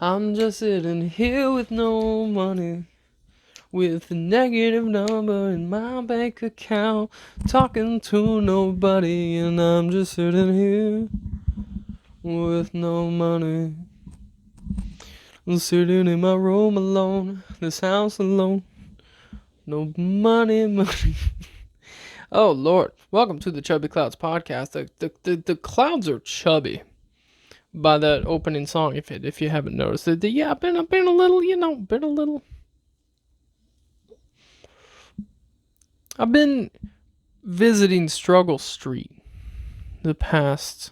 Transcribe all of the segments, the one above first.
I'm just sitting here with no money, with a negative number in my bank account, talking to nobody, and I'm just sitting here with no money. I'm sitting in my room alone, this house alone, no money. Oh Lord, welcome to the Chubby Clouds podcast. The clouds are chubby by that opening song. If you haven't noticed it, yeah, I've been a little. I've been visiting Struggle Street. The past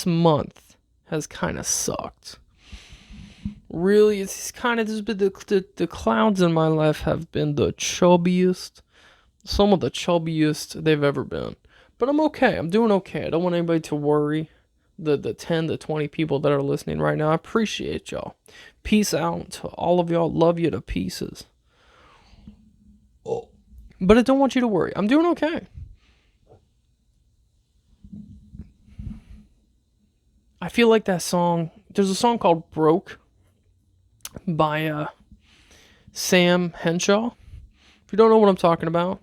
month has kind of sucked. Really, it's kind of just been the clouds in my life have been the chubbiest, some of the chubbiest they've ever been. But I'm okay. I'm doing okay. I don't want anybody to worry. The 10 to 20 people that are listening right now, I appreciate y'all. Peace out to all of y'all. Love you to pieces. But I don't want you to worry. I'm doing okay. I feel like that song. There's a song called Broke by Sam Henshaw. If you don't know what I'm talking about,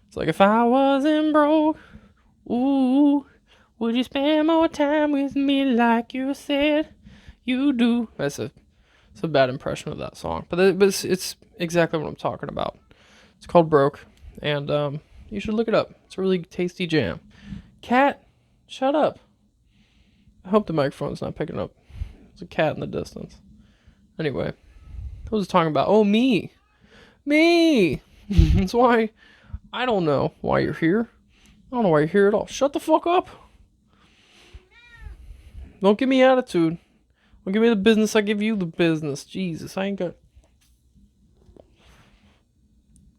it's like, if I wasn't broke, ooh, would you spend more time with me like you said you do? It's a bad impression of that song, but it's exactly what I'm talking about. It's called Broke, and you should look it up. It's a really tasty jam. Cat, shut up. I hope the microphone's not picking up. There's a cat in the distance. Anyway, I was talking about, me. That's why, I don't know why you're here. I don't know why you're here at all. Shut the fuck up. Don't give me attitude. Don't give me the business. I give you the business. Jesus, I ain't got...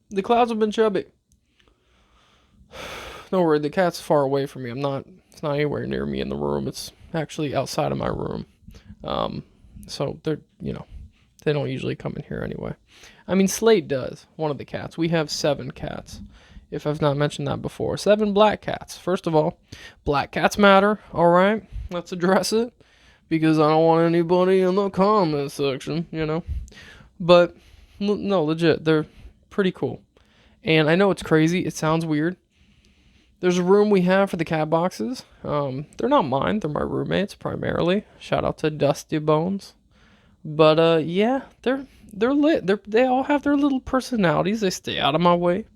The clouds have been chubby. Don't worry, the cat's far away from me. It's not anywhere near me in the room. It's actually outside of my room. So they're, they don't usually come in here anyway. I mean, Slate does, one of the cats. We have 7 cats, if I've not mentioned that before. 7 black cats. First of all, black cats matter, all right? Let's address it, because I don't want anybody in the comment section, But, no, legit, they're pretty cool. And I know it's crazy. It sounds weird. There's a room we have for the cat boxes. They're not mine. They're my roommates, primarily. Shout out to Dusty Bones. But, yeah, they're lit. They all have their little personalities. They stay out of my way.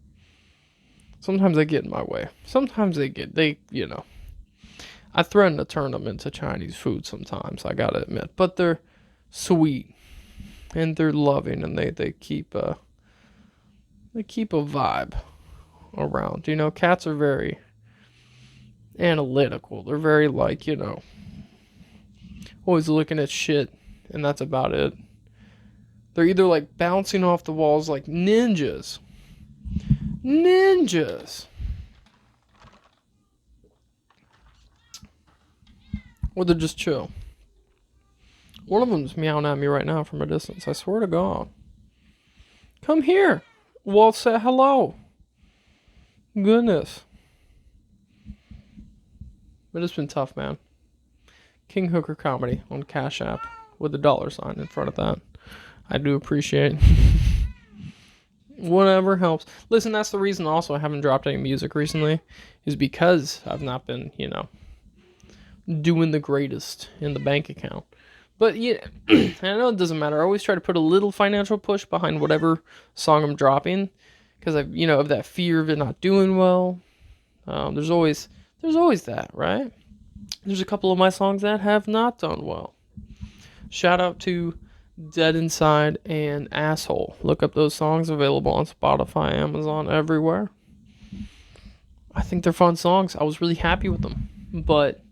Sometimes they get in my way. Sometimes I threaten to turn them into Chinese food sometimes, I gotta admit. But they're sweet. And they're loving. And they keep a vibe around. Cats are very analytical. They're very, always looking at shit. And that's about it. They're either bouncing off the walls like ninjas. Or they're just chill. One of them's meowing at me right now from a distance. I swear to God. Come here. Walt said hello. Goodness. But it's been tough, man. King Hooker Comedy on Cash App with a $sign in front of that. I do appreciate whatever helps. Listen, that's the reason also I haven't dropped any music recently, is because I've not been, doing the greatest in the bank account. But yeah, I know it doesn't matter. I always try to put a little financial push behind whatever song I'm dropping, because I've, of that fear of it not doing well. There's always that, right? There's a couple of my songs that have not done well. Shout out to Dead Inside and Asshole. Look up those songs, available on Spotify, Amazon, everywhere. I think they're fun songs. I was really happy with them. But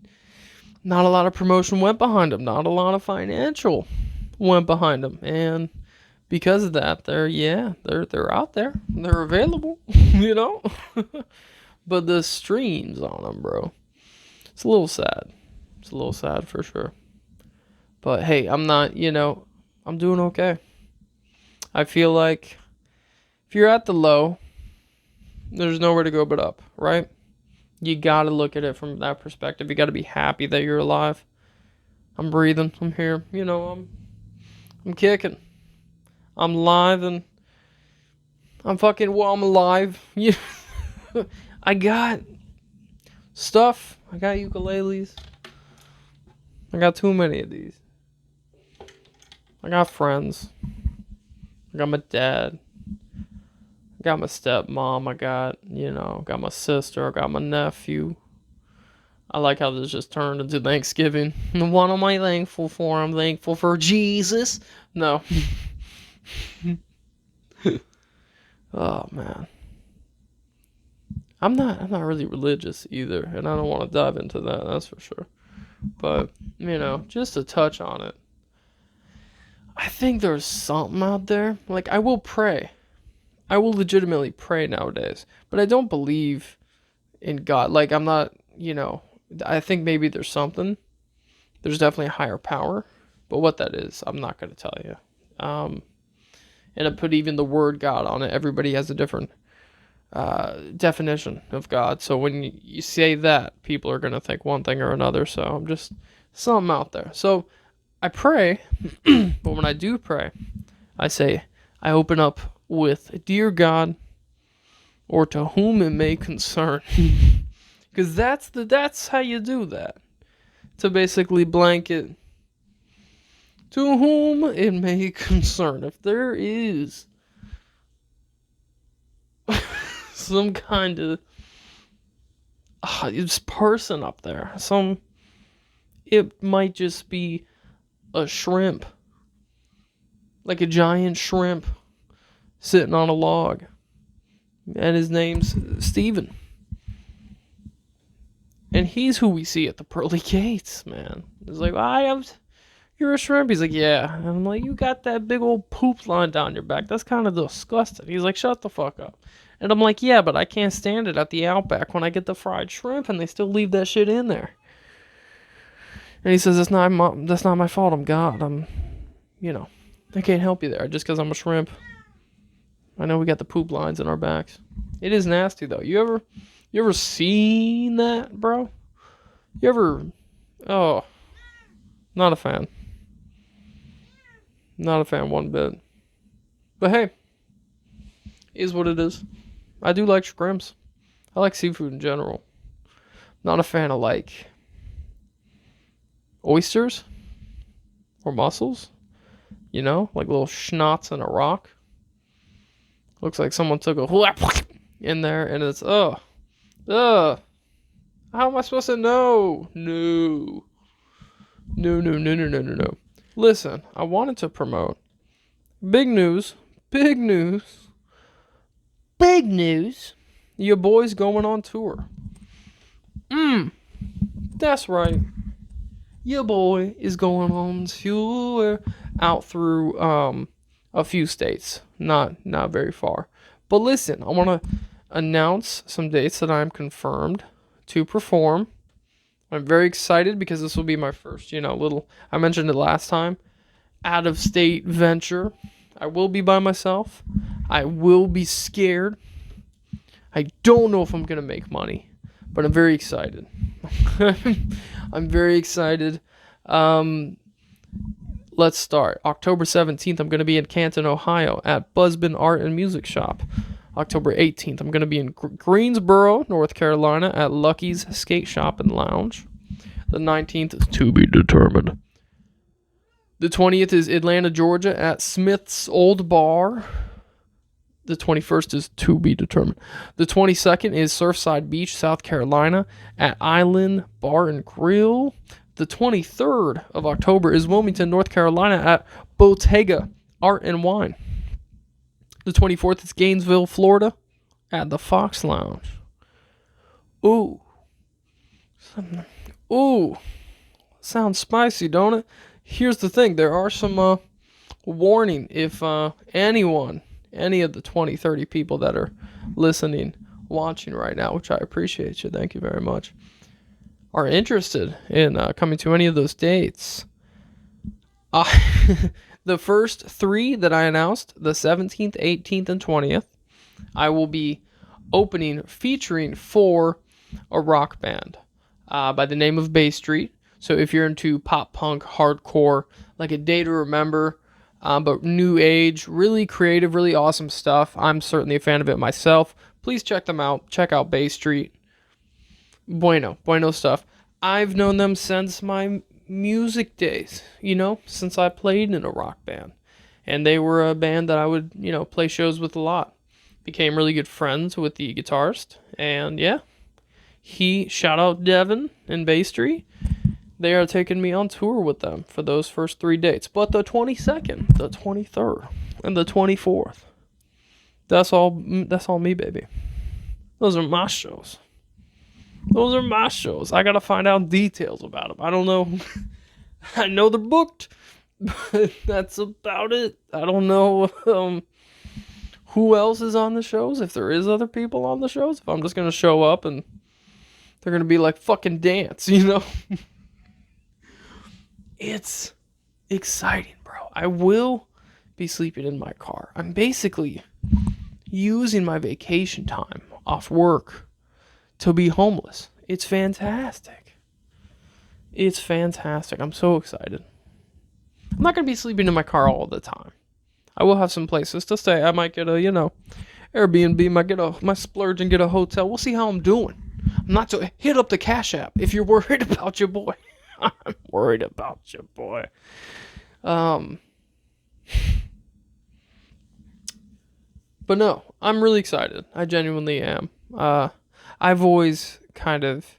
not a lot of promotion went behind them. Not a lot of financial went behind them. And because of that, they're out there. They're available, But the streams on them, bro, it's a little sad. It's a little sad for sure. But hey, I'm not, I'm doing okay. I feel like if you're at the low, there's nowhere to go but up, right? You gotta look at it from that perspective. You gotta be happy that you're alive. I'm breathing. I'm here. I'm kicking. I'm live and I'm alive. Yeah. I got stuff. I got ukuleles. I got too many of these. I got friends. I got my dad. I got my stepmom. Got my sister. I got my nephew. I like how this just turned into Thanksgiving. What am I thankful for? I'm thankful for Jesus. No. Oh man. I'm not really religious either, and I don't want to dive into that, that's for sure. But, just to touch on it. I think there's something out there. Like, I will pray. I will legitimately pray nowadays. But I don't believe in God. Like, I'm not, I think maybe there's something. There's definitely a higher power. But what that is, I'm not going to tell you. And I put even the word God on it. Everybody has a different definition of God. So when you say that, people are going to think one thing or another. So I'm just something out there. So I pray, but when I do pray, I open up with, Dear God, or to whom it may concern. Because that's how you do that. To basically blanket, to whom it may concern. If there is some kind of person up there, it might just be a shrimp, like a giant shrimp sitting on a log, and his name's Steven, and he's who we see at the pearly gates, man. It's like, you're a shrimp. He's like, yeah. And I'm like, you got that big old poop line down your back. That's kind of disgusting. He's like, shut the fuck up. And I'm like, yeah, but I can't stand it at the Outback when I get the fried shrimp and they still leave that shit in there. And he says, that's not my fault. I'm God. I can't help you there just because I'm a shrimp. I know we got the poop lines in our backs. It is nasty though. You ever seen that, bro? Oh, not a fan. Not a fan one bit. But hey, is what it is. I do like shrimps. I like seafood in general. Not a fan of like oysters or mussels. Like little schnots in a rock. Looks like someone took a whap in there and it's How am I supposed to know? No. Listen, I wanted to promote big news. Your boy's going on tour. That's right. Your boy is going on tour out through a few states, not very far. But listen, I want to announce some dates that I'm confirmed to perform. I'm very excited because this will be my first, I mentioned it last time, out of state venture. I will be by myself. I will be scared. I don't know if I'm going to make money, but I'm very excited. I'm very excited. Let's start. October 17th, I'm going to be in Canton, Ohio at Buzzbin Art and Music Shop. October 18th, I'm going to be in Greensboro, North Carolina at Lucky's Skate Shop and Lounge. The 19th is to be determined. The 20th is Atlanta, Georgia at Smith's Old Bar. The 21st is to be determined. The 22nd is Surfside Beach, South Carolina at Island Bar and Grill. The 23rd of October is Wilmington, North Carolina at Bottega Art and Wine. The 24th is Gainesville, Florida at the Fox Lounge. Ooh. Sounds spicy, don't it? Here's the thing. There are some warning if any of the 20, 30 people that are listening, watching right now, which I appreciate you. Thank you very much. Are interested in coming to any of those dates. The first 3 that I announced, the 17th, 18th, and 20th, I will be featuring for a rock band by the name of Bay Street. So if you're into pop punk, hardcore, like A Day to Remember, But new age, really creative, really awesome stuff. I'm certainly a fan of it myself. Please check them out. Check out Bay Street. Bueno stuff. I've known them since my music days, since I played in a rock band. And they were a band that I would, play shows with a lot. Became really good friends with the guitarist. And yeah, shout out Devin and Bay Street. They are taking me on tour with them for those first 3 dates. But the 22nd, the 23rd, and the 24th, that's all me, baby. Those are my shows. I gotta find out details about them. I don't know. I know they're booked, but that's about it. I don't know who else is on the shows, if there is other people on the shows, if I'm just gonna show up and they're gonna be like, fucking dance, It's exciting, bro. I will be sleeping in my car. I'm basically using my vacation time off work to be homeless. It's fantastic. I'm so excited. I'm not going to be sleeping in my car all the time. I will have some places to stay. I might get a, Airbnb, might splurge and get a hotel. We'll see how I'm doing. I'm not so hit up the Cash App if you're worried about your boy. I'm worried about your boy. But no, I'm really excited. I genuinely am. I've always kind of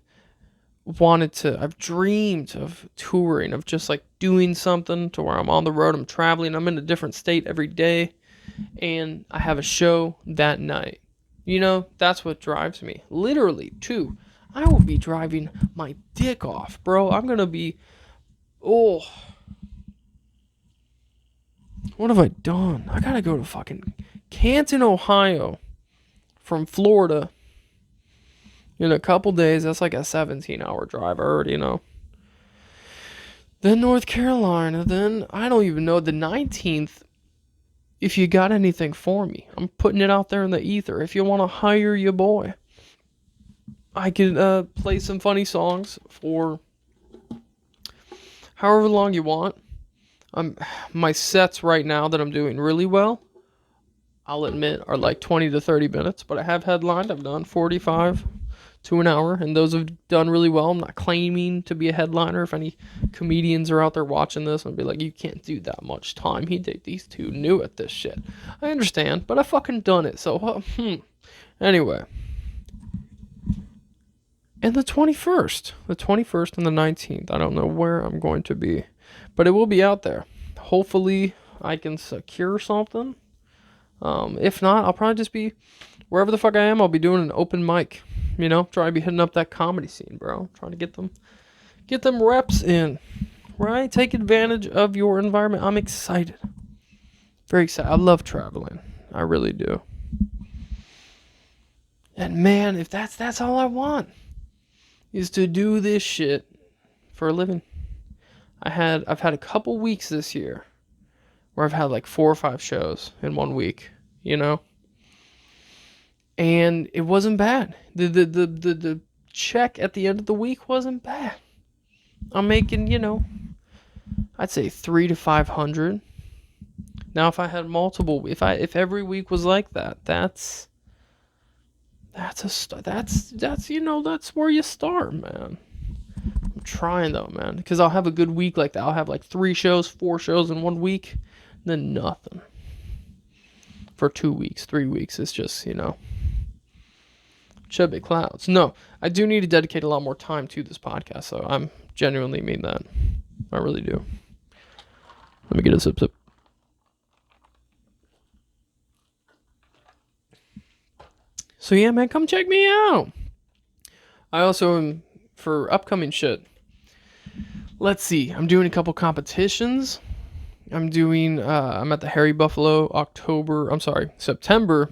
I've dreamed of touring, of just like doing something to where I'm on the road, I'm traveling, I'm in a different state every day, and I have a show that night. That's what drives me. Literally, too. I will be driving my dick off, bro. I'm gonna be, what have I done? I gotta go to fucking Canton, Ohio from Florida in a couple days. That's like a 17-hour drive. I already know. Then North Carolina. Then I don't even know. The 19th, if you got anything for me, I'm putting it out there in the ether. If you want to hire your boy, I could play some funny songs for however long you want. My sets right now that I'm doing really well, I'll admit, are like 20 to 30 minutes, but I have headlined. I've done 45 to an hour, and those have done really well. I'm not claiming to be a headliner. If any comedians are out there watching this, I'd be like, you can't do that much time. These two new at this shit. I understand, but I fucking done it, so, Anyway. And the 21st and the 19th, I don't know where I'm going to be, but it will be out there. Hopefully, I can secure something. If not, I'll probably just be wherever the fuck I am. I'll be doing an open mic, trying to be hitting up that comedy scene, bro. Trying to get them reps in, right? Take advantage of your environment. I'm excited. Very excited. I love traveling. I really do. And man, if that's all I want, is to do this shit for a living. I've had a couple weeks this year where I've had like 4 or 5 shows in 1 week, and it wasn't bad. The check at the end of the week wasn't bad. I'm making, I'd say 300 to 500. Now, if I had multiple, if every week was like that, that's where you start, man. I'm trying though, man, because I'll have a good week like that. I'll have like 3 shows, 4 shows in 1 week, then nothing for 2 weeks, 3 weeks. It's just, chubby clouds. No, I do need to dedicate a lot more time to this podcast, so I'm genuinely mean that. I really do. Let me get a sip. So yeah, man, come check me out. I also am, for upcoming shit, let's see, I'm doing a couple competitions. I'm at the Hairy Buffalo September,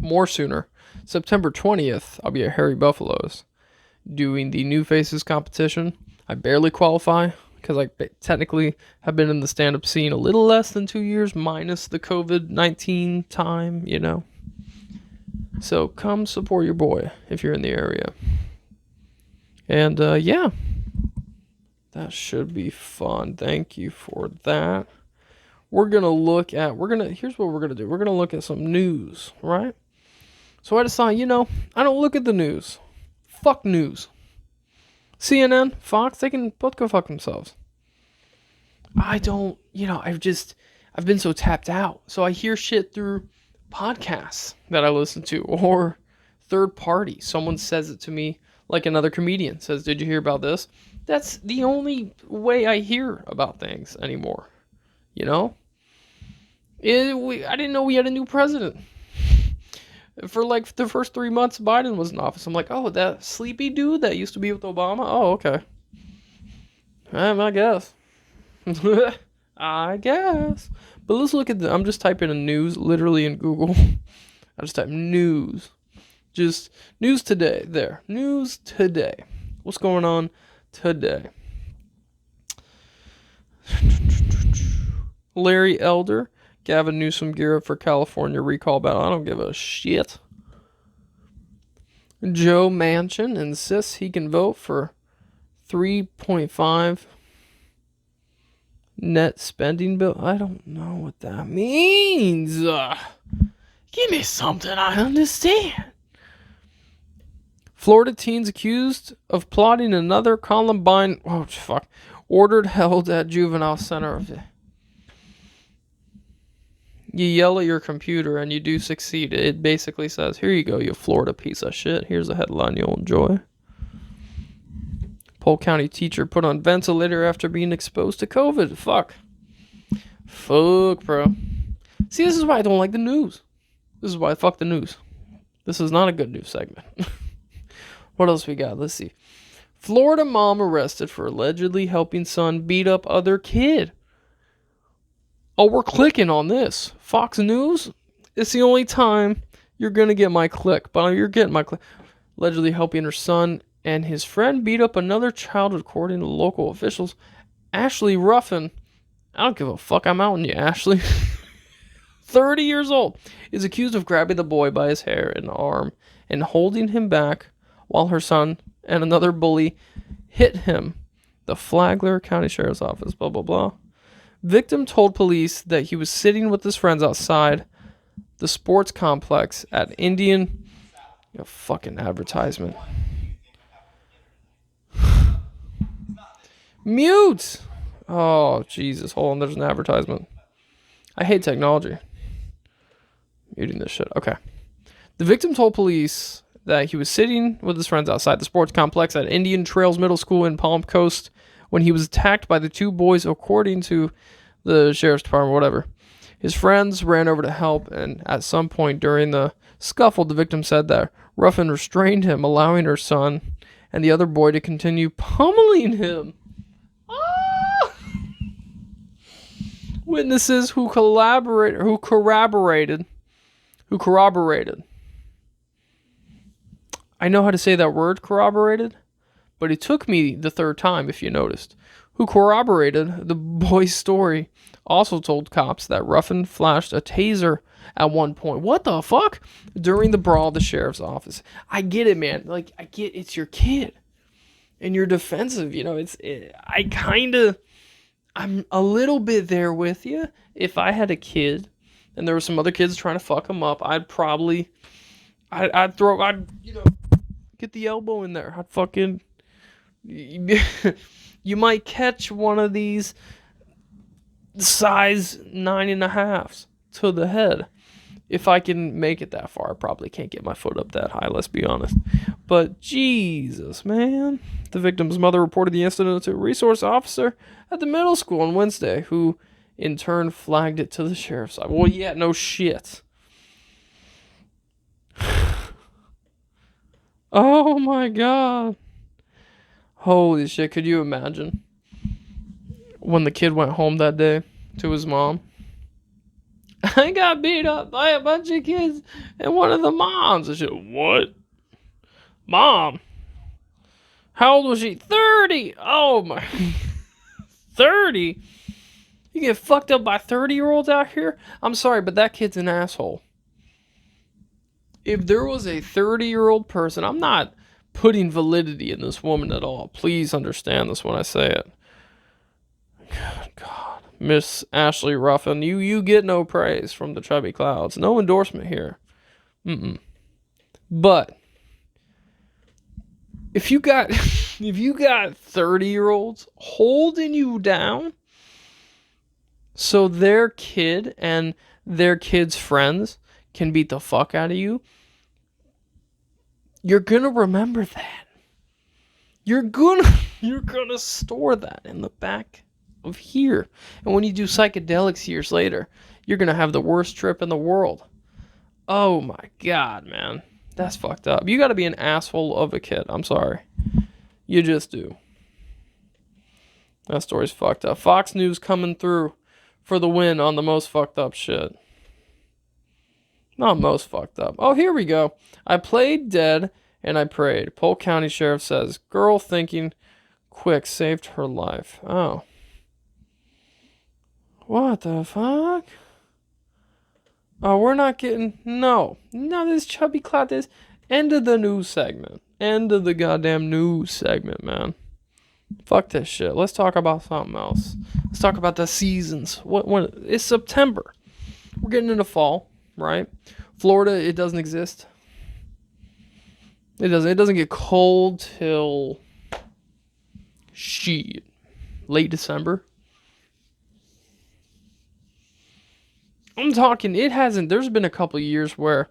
more sooner. September 20th, I'll be at Hairy Buffalo's doing the New Faces competition. I barely qualify because I technically have been in the stand-up scene a little less than 2 years, minus the COVID-19 time, So come support your boy if you're in the area. And yeah, that should be fun. Thank you for that. here's what we're gonna do. We're gonna look at some news, right? So I decided, I don't look at the news. Fuck news. CNN, Fox, they can both go fuck themselves. I don't, I've been so tapped out. So I hear shit through podcasts that I listen to or third party. Someone says it to me, like another comedian says, "Did you hear about this?" That's the only way I hear about things anymore. I didn't know we had a new president. For like the first 3 months Biden was in office, I'm like, oh, that sleepy dude that used to be with Obama? Oh, okay. I guess. I guess. But let's look at I'm just typing in news, literally in Google. I just type news. Just news today. There. News today. What's going on today? Larry Elder. Gavin Newsom gear up for California recall battle. I don't give a shit. Joe Manchin insists he can vote for 3.5 net spending bill. I don't know what that means. Give me something I understand. Florida teens accused of plotting another Columbine. Oh, fuck. Ordered held at juvenile center. You yell at your computer and you do succeed. It basically says, here you go, you Florida piece of shit. Here's a headline you'll enjoy. Polk County teacher put on ventilator after being exposed to COVID. Fuck, bro. See, this is why I don't like the news. This is why I fuck the news. This is not a good news segment. What else we got? Let's see. Florida mom arrested for allegedly helping son beat up other kid. Oh, we're clicking on this. Fox News? It's the only time you're going to get my click. But you're getting my click. Allegedly helping her son and his friend beat up another child, according to local officials. Ashley Ruffin. I don't give a fuck. I'm outing you, Ashley. 30 years old. Is accused of grabbing the boy by his hair and arm and holding him back while her son and another bully hit him. The Flagler County Sheriff's Office. Blah, blah, blah. Victim told police that he was sitting with his friends outside the sports complex at Indian. Fucking advertisement. Mute! Oh, Jesus. Hold on. There's an advertisement. I hate technology. Muting this shit. Okay. The victim told police that he was sitting with his friends outside the sports complex at Indian Trails Middle School in Palm Coast when he was attacked by the two boys, according to the sheriff's department, whatever. His friends ran over to help, and at some point during the scuffle, the victim said that Ruffin restrained him, allowing her son and the other boy to continue pummeling him. Ah! Witnesses who corroborated. I know how to say that word, corroborated, but it took me the third time, if you noticed. Who corroborated the boy's story also told cops that Ruffin flashed a taser at one point. What the fuck? During the brawl at the sheriff's office. I get it, man. Like, I get it's your kid. And you're defensive, I'm a little bit there with you. If I had a kid and there were some other kids trying to fuck him up, I'd get the elbow in there. I'd fucking... You might catch one of these size 9.5s to the head. If I can make it that far, I probably can't get my foot up that high, let's be honest. But Jesus, man. The victim's mother reported the incident to a resource officer at the middle school on Wednesday, who in turn flagged it to the sheriff's office. Well, yeah, no shit. Oh my God. Holy shit, could you imagine when the kid went home that day to his mom? I got beat up by a bunch of kids and one of the moms. And she, what? Mom? How old was she? 30! Oh my. 30? You get fucked up by 30-year-olds out here? I'm sorry, but that kid's an asshole. If there was a 30-year-old person, I'm not putting validity in this woman at all. Please understand this when I say it. Good God. Miss Ashley Ruffin. You get no praise from the Chubby Clouds. No endorsement here. But if you got 30-year-olds holding you down so their kid and their kid's friends can beat the fuck out of you, you're gonna remember that. You're gonna store that in the back of here. And when you do psychedelics years later, you're gonna have the worst trip in the world. Oh my God, man. That's fucked up. You gotta be an asshole of a kid. I'm sorry. You just do. That story's fucked up. Fox News coming through for the win on the most fucked up shit. Not most fucked up. Oh, here we go. I played dead and I prayed. Polk County Sheriff says girl thinking quick saved her life. Oh. What the fuck? Oh, we're not getting... No, this Chubby Cloud. This end of the news segment. End of the goddamn news segment, man. Fuck this shit. Let's talk about something else. Let's talk about the seasons. When it's September. We're getting into fall, right? Florida, it doesn't exist. It doesn't get cold till shit. Late December. I'm talking, there's been a couple of years where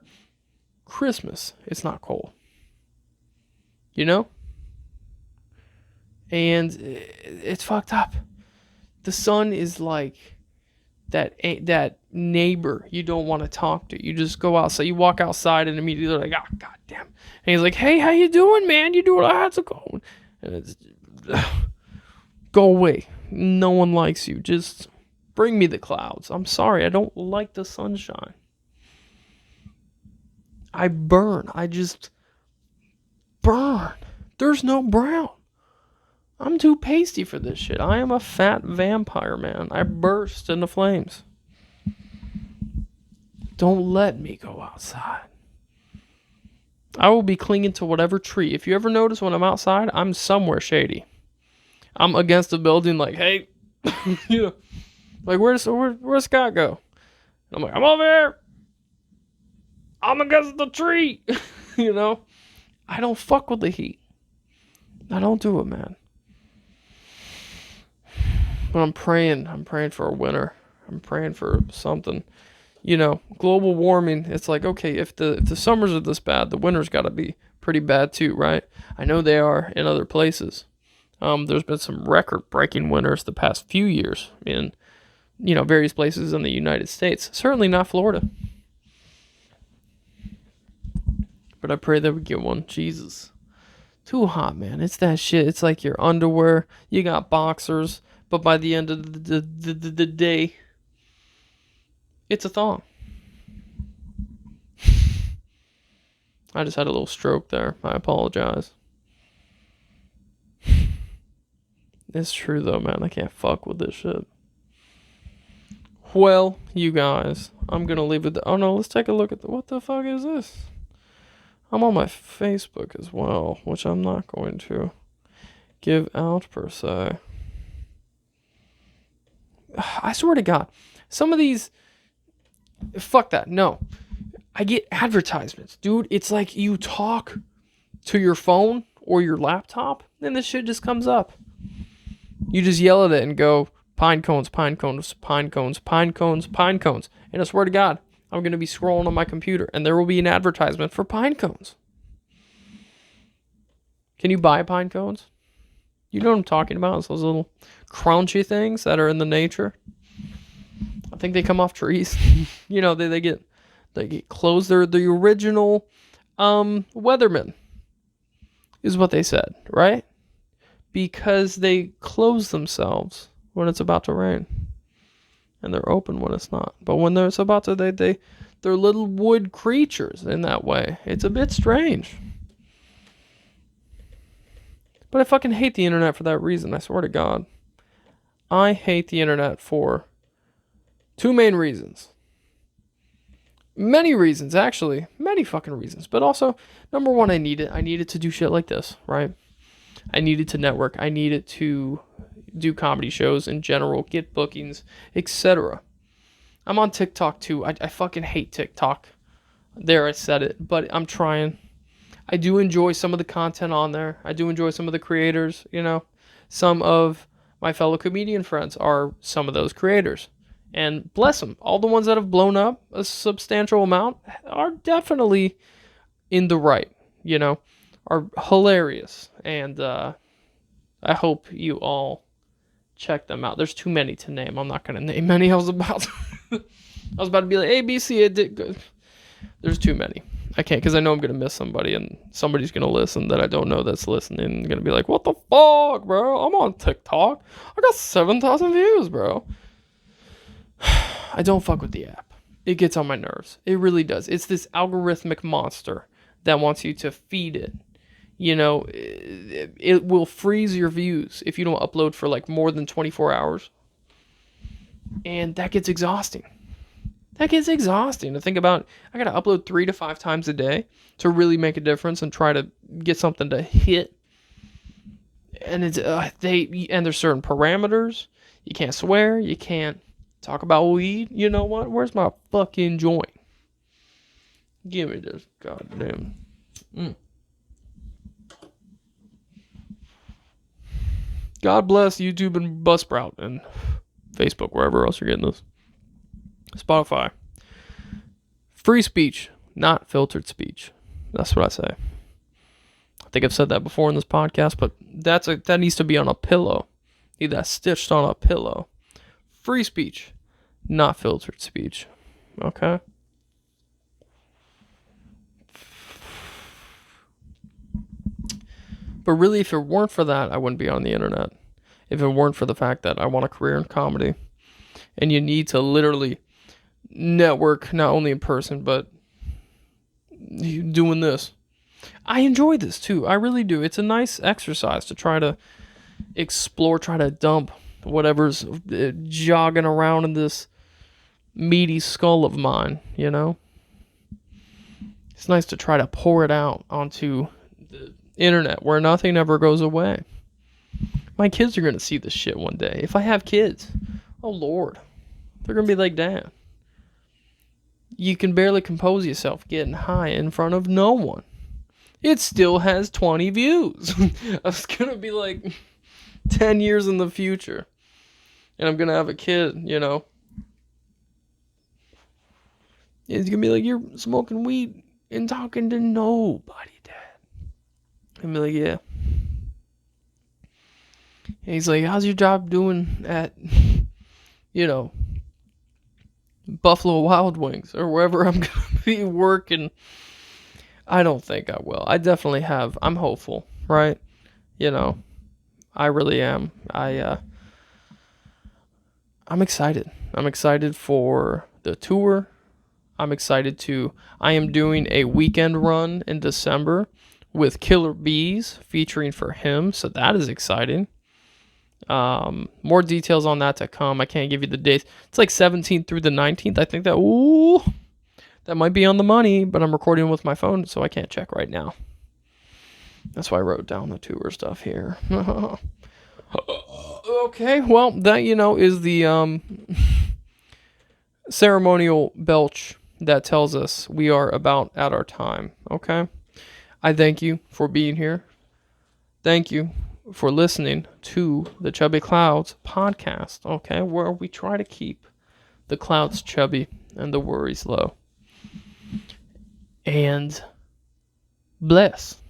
Christmas, it's not cold. You know? And it's fucked up. The sun is like that neighbor you don't want to talk to. You just go outside, you walk outside and immediately they're like, oh, goddamn. And he's like, hey, how you doing, man? You doing, how's it going? And it's, go away. No one likes you. Just bring me the clouds. I'm sorry. I don't like the sunshine. I burn. I just burn. There's no brown. I'm too pasty for this shit. I am a fat vampire, man. I burst into flames. Don't let me go outside. I will be clinging to whatever tree. If you ever notice when I'm outside, I'm somewhere shady. I'm against a building like, hey, you know, like where's Scott go? And I'm like, I'm over here. I'm against the tree. You know, I don't fuck with the heat. I don't do it, man. But I'm praying for a winter. I'm praying for something. You know, global warming, it's like, okay, if the summers are this bad, the winters got to be pretty bad too, right? I know they are in other places. There's been some record-breaking winters the past few years in, you know, various places in the United States. Certainly not Florida. But I pray that we get one. Jesus. Too hot, man. It's that shit. It's like your underwear. You got boxers. But by the end of the day, it's a thong. I just had a little stroke there. I apologize. It's true though, man. I can't fuck with this shit. Well, you guys, I'm gonna leave it. Oh no, let's take a look at what the fuck is this? I'm on my Facebook as well, which I'm not going to give out per se. I swear to God, some of these, fuck that. No, I get advertisements, dude. It's like you talk to your phone or your laptop, and this shit just comes up. You just yell at it and go, pine cones, pine cones, pine cones, pine cones, pine cones. And I swear to God, I'm going to be scrolling on my computer, and there will be an advertisement for pine cones. Can you buy pine cones? You know what I'm talking about? It's those little crunchy things that are in the nature. I think they come off trees. You know, they get closed. They're the original Weatherman, is what they said, right? Because they close themselves when it's about to rain, and they're open when it's not. But when it's about to, they're little wood creatures in that way. It's a bit strange. But I fucking hate the internet for that reason. I swear to God. I hate the internet for two main reasons. Many reasons, actually. Many fucking reasons. But also, number one, I need it. I need it to do shit like this, right? I need it to network. I need it to do comedy shows in general, get bookings, etc. I'm on TikTok too. I fucking hate TikTok. There, I said it, but I'm trying. I do enjoy some of the content on there. I do enjoy some of the creators, Some of my fellow comedian friends are some of those creators. And bless them. All the ones that have blown up a substantial amount are definitely in the right, are hilarious. And I hope you all check them out. There's too many to name. I'm not going to name any. I was about to be like, A, B, C, it did good. There's too many. I can't, because I know I'm going to miss somebody, and somebody's going to listen that I don't know that's listening and going to be like, what the fuck, bro? I'm on TikTok. I got 7,000 views, bro. I don't fuck with the app. It gets on my nerves. It really does. It's this algorithmic monster that wants you to feed it. It will freeze your views if you don't upload for like more than 24 hours. And that gets exhausting. To think about. I got to upload 3 to 5 times a day to really make a difference and try to get something to hit. And it's there's certain parameters. You can't swear. You can't talk about weed. You know what? Where's my fucking joint? Give me this goddamn. God bless YouTube and Buzzsprout and Facebook, wherever else you're getting this. Spotify. Free speech, not filtered speech. That's what I say. I think I've said that before in this podcast, but that needs to be on a pillow. Need that stitched on a pillow. Free speech, not filtered speech. Okay? But really, if it weren't for that, I wouldn't be on the internet. If it weren't for the fact that I want a career in comedy. And you need to literally network, not only in person, but doing this. I enjoy this too. I really do. It's a nice exercise to try to explore, try to dump whatever's jogging around in this meaty skull of mine, It's nice to try to pour it out onto the internet where nothing ever goes away. My kids are going to see this shit one day. If I have kids, oh Lord, they're going to be like, Dad, you can barely compose yourself getting high in front of no one. It still has 20 views. I was going to be like 10 years in the future. And I'm going to have a kid, He's going to be like, you're smoking weed and talking to nobody, Dad. I'm like, yeah. And he's like, how's your job doing at, Buffalo Wild Wings or wherever I'm going to be working? I don't think I will. I definitely have. I'm hopeful, right? I really am. I'm excited. I'm excited for the tour. I am doing a weekend run in December with Killer Bees featuring for him. So that is exciting. More details on that to come. I can't give you the dates. It's like 17th through the 19th. I think that might be on the money, but I'm recording with my phone, so I can't check right now. That's why I wrote down the tour stuff here. Okay, well, that, is the ceremonial belch that tells us we are about at our time, okay? I thank you for being here. Thank you for listening to the Chubby Clouds podcast, okay, where we try to keep the clouds chubby and the worries low. And bless.